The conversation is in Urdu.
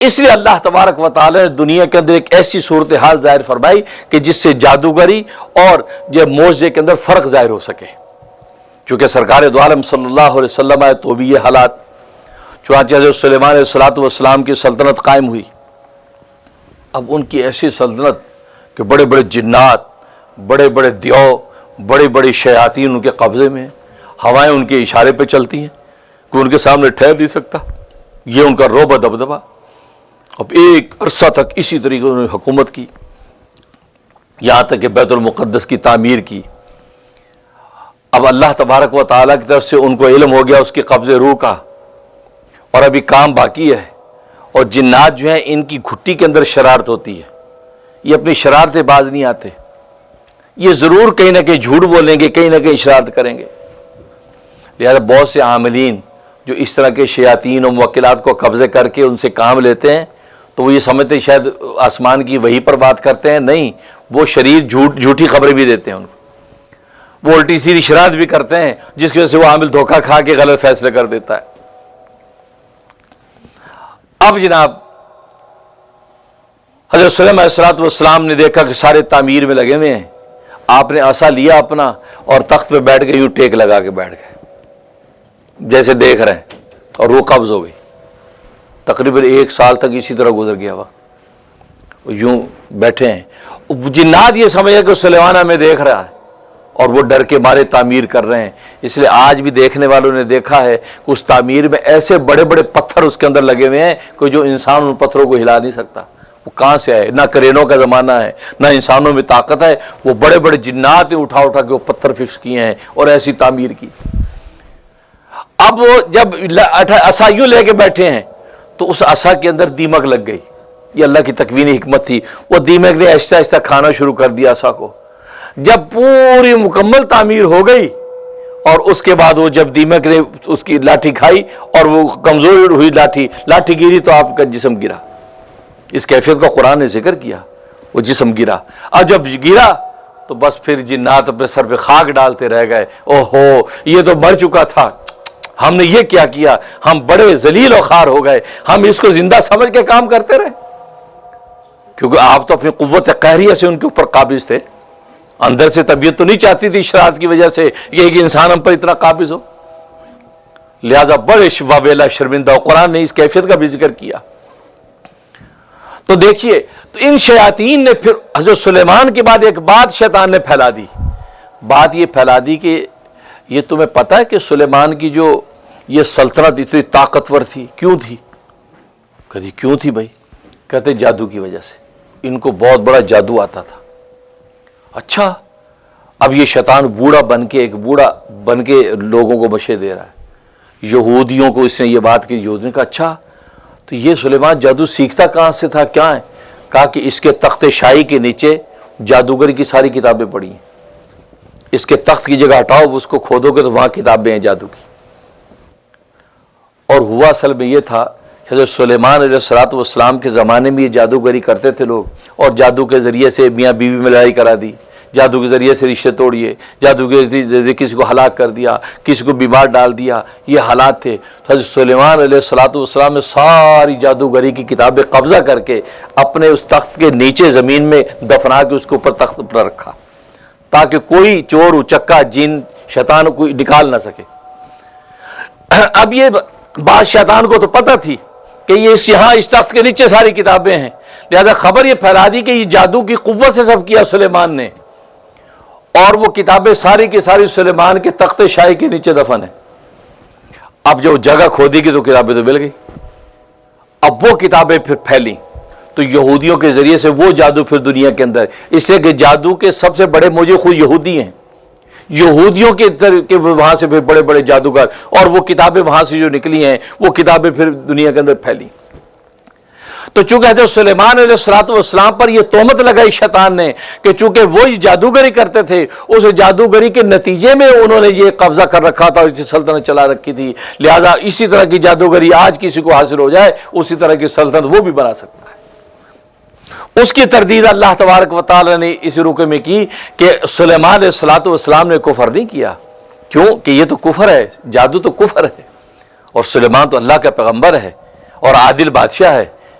اس لیے اللہ تبارک و تعالی نے دنیا کے اندر ایک ایسی صورتحال ظاہر فرمائی کہ جس سے جادوگری اور یہ معجزے کے اندر فرق ظاہر ہو سکے. چونکہ سرکار دو عالم صلی اللہ علیہ وسلم آئے تو بھی یہ حالات. چنانچہ حضرت سلیمان علیہ السلام کی سلطنت قائم ہوئی. اب ان کی ایسی سلطنت کہ بڑے بڑے جنات، بڑے بڑے دیو، بڑے بڑے شیاطین ان کے قبضے میں ہیں. ہوائیں ان کے اشارے پہ چلتی ہیں، کوئی ان کے سامنے ٹھہر نہیں سکتا. یہ ان کا رعب دبدبہ. اب ایک عرصہ تک اسی طریقے انہوں نے حکومت کی، یہاں تک کہ بیت المقدس کی تعمیر کی. اب اللہ تبارک و تعالیٰ کی طرف سے ان کو علم ہو گیا اس کے قبضے روح کا، اور ابھی کام باقی ہے. اور جنات جو ہیں ان کی گھٹی کے اندر شرارت ہوتی ہے، یہ اپنی شرارتیں باز نہیں آتے. یہ ضرور کہیں نہ کہیں جھوٹ بولیں گے، کہیں نہ کہیں شرارت کریں گے. لہذا بہت سے عاملین جو اس طرح کے شیاطین و موکلات کو قبضے کر کے ان سے کام لیتے ہیں تو وہ یہ سمجھتے ہیں شاید آسمان کی وحی پر بات کرتے ہیں. نہیں، وہ شریر جھوٹی خبریں بھی دیتے ہیں ان کو، وہ الٹی سیدھی شرارت بھی کرتے ہیں جس کی وجہ سے وہ عامل دھوکہ کھا کے غلط فیصلے کر دیتا ہے. اب جناب حضرت سلیمان علیہ السلام نے دیکھا کہ سارے تعمیر میں لگے ہوئے ہیں. آپ نے عصا لیا اپنا اور تخت پہ بیٹھ کے یوں ٹیک لگا کے بیٹھ گئے جیسے دیکھ رہے ہیں، اور روح قبض ہو گئی. تقریباً 1 سال تک اسی طرح گزر گیا وقت، یوں بیٹھے ہیں. جنات یہ سمجھے کہ سلیمان ہمیں دیکھ رہا ہے اور وہ ڈر کے مارے تعمیر کر رہے ہیں. اس لیے آج بھی دیکھنے والوں نے دیکھا ہے کہ اس تعمیر میں ایسے بڑے بڑے پتھر اس کے اندر لگے ہوئے ہیں کہ جو انسان ان پتھروں کو ہلا نہیں سکتا. وہ کہاں سے آئے؟ نہ کرینوں کا زمانہ ہے، نہ انسانوں میں طاقت ہے. وہ بڑے بڑے جنات نے اٹھا اٹھا کے وہ پتھر فکس کیے ہیں اور ایسی تعمیر کی. اب وہ جب عصا یوں لے کے بیٹھے ہیں تو اس عصا کے اندر دیمک لگ گئی. یہ اللہ کی تکوینی حکمت تھی. وہ دیمک نے آہستہ آہستہ کھانا شروع کر دیا عصا کو. جب پوری مکمل تعمیر ہو گئی اور اس کے بعد وہ جب دیمک نے اس کی لاٹھی کھائی اور وہ کمزور ہوئی لاٹھی گری تو آپ کا جسم گرا. اس کیفیت کا قرآن نے ذکر کیا. وہ جسم گرا. اب جب گرا تو بس پھر جنات اپنے سر پہ خاک ڈالتے رہ گئے. اوہو، یہ تو مر چکا تھا، ہم نے یہ کیا کیا، ہم بڑے ذلیل و خوار ہو گئے، ہم اس کو زندہ سمجھ کے کام کرتے رہے. کیونکہ آپ تو اپنی قوت قہریہ سے ان کے اوپر قابض تھے. اندر سے طبیعت تو نہیں چاہتی تھی شرارت کی وجہ سے یہ کہ انسان ہم پر اتنا قابض ہو. لہذا بڑے واویلا شرمندہ. قرآن نے اس کیفیت کا بھی ذکر کیا. تو دیکھیے، تو ان شیاطین نے پھر حضرت سلیمان کے بعد ایک بات شیطان نے پھیلا دی. بات یہ پھیلا دی کہ یہ تمہیں پتہ ہے کہ سلیمان کی جو یہ سلطنت اتنی طاقتور تھی، کیوں تھی؟ کہتی کیوں تھی بھائی؟ کہتے جادو کی وجہ سے. ان کو بہت بڑا جادو آتا تھا. اچھا، اب یہ شیطان ایک بوڑھا بن کے لوگوں کو بشے دے رہا ہے. یہودیوں کو اس نے یہ بات کی. یہودیوں نے کہا اچھا تو یہ سلیمان جادو سیکھتا کہاں سے تھا، کیا ہے؟ کہا کہ اس کے تخت شاہی کے نیچے جادوگری کی ساری کتابیں پڑھی ہیں. اس کے تخت کی جگہ ہٹاؤ، اس کو کھودو گے تو وہاں کتابیں ہیں جادو کی. اور ہوا اصل میں یہ تھا، حضرت سلیمان علیہ السلام کے زمانے میں یہ جادوگری کرتے تھے لوگ، اور جادو کے ذریعے سے میاں بیوی میں لڑائی کرا دی، جادو کے ذریعے سے رشتے توڑیے، جادو کے ذریعے سے کسی کو ہلاک کر دیا، کسی کو بیمار ڈال دیا. یہ حالات تھے. حضرت سلیمان علیہ السلام نے ساری جادوگری کی کتابیں قبضہ کر کے اپنے اس تخت کے نیچے زمین میں دفنا کے اس کے اوپر تخت پر رکھا تاکہ کوئی چور اچکا جن شیطان کو نکال نہ سکے. اب یہ بات شیطان کو تو پتہ تھی کہ یہ یہاں اس تخت کے نیچے ساری کتابیں ہیں. لہذا خبر یہ پھیلا دی کہ یہ جادو کی قوت سے سب کیا سلیمان نے، اور وہ کتابیں ساری کی ساری سلیمان کے تخت شاہی کے نیچے دفن ہیں. اب جو جگہ کھودی کی تو کتابیں تو مل گئی. اب وہ کتابیں پھر پھیلیں تو یہودیوں کے ذریعے سے وہ جادو پھر دنیا کے اندر، اس لیے کہ جادو کے سب سے بڑے موجی خود یہودی ہیں. یہودیوں کے وہاں سے پھر بڑے بڑے جادوگر، اور وہ کتابیں وہاں سے جو نکلی ہیں وہ کتابیں پھر دنیا کے اندر پھیلی. تو چونکہ حضرت سلیمان علیہ السلام پر یہ تہمت لگائی شیطان نے کہ چونکہ وہ جادوگری کرتے تھے، اس جادوگری کے نتیجے میں انہوں نے یہ قبضہ کر رکھا تھا اور اسی سلطنت چلا رکھی تھی. لہذا اسی طرح کی جادوگری آج کسی کو حاصل ہو جائے اسی طرح کی سلطنت وہ بھی بنا سکتا ہے. اس کی تردید اللہ تبارک و تعالی نے اس رکوع میں کی کہ سلیمان علیہ السلام نے کفر نہیں کیا. کیوں کہ یہ تو کفر ہے، جادو تو کفر ہے، اور سلیمان تو اللہ کا پیغمبر ہے اور عادل بادشاہ ہے.